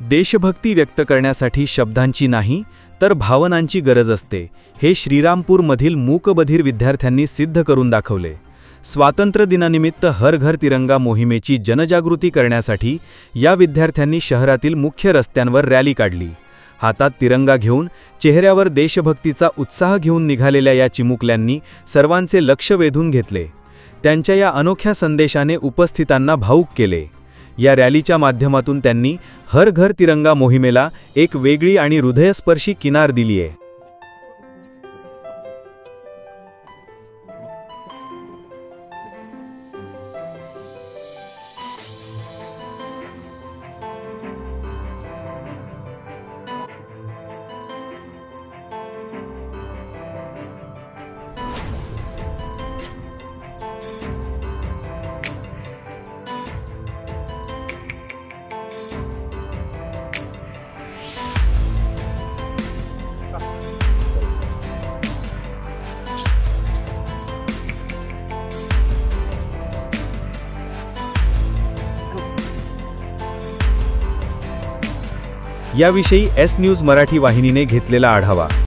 देशभक्ती व्यक्त करण्यासाठी शब्दांची नाही तर भावनांची गरज असते, हे श्रीरामपूरमधील मूकबधिर विद्यार्थ्यांनी सिद्ध करून दाखवले। स्वातंत्र्य दिनानिमित्त हर घर तिरंगा मोहिमेची जनजागृती करण्यासाठी या विद्यार्थ्यांनी शहरातील मुख्य रस्त्यांवर रॅली काढली। हातात तिरंगा घेऊन चेहऱ्यावर देशभक्तीचा उत्साह घेऊन निघालेल्या या चिमुकल्यांनी सर्वांचे लक्ष वेधून घेतले। त्यांच्या या अनोख्या संदेशाने उपस्थितांना भावुक केले। या रॅलीच्या माध्यमातून त्यांनी हर घर तिरंगा मोहिमेला एक वेगळी आणि हृदयस्पर्शी किनार दिली आहे। याविषयी एस न्यूज मराठी वाहिनीने घेतलेला आढावा।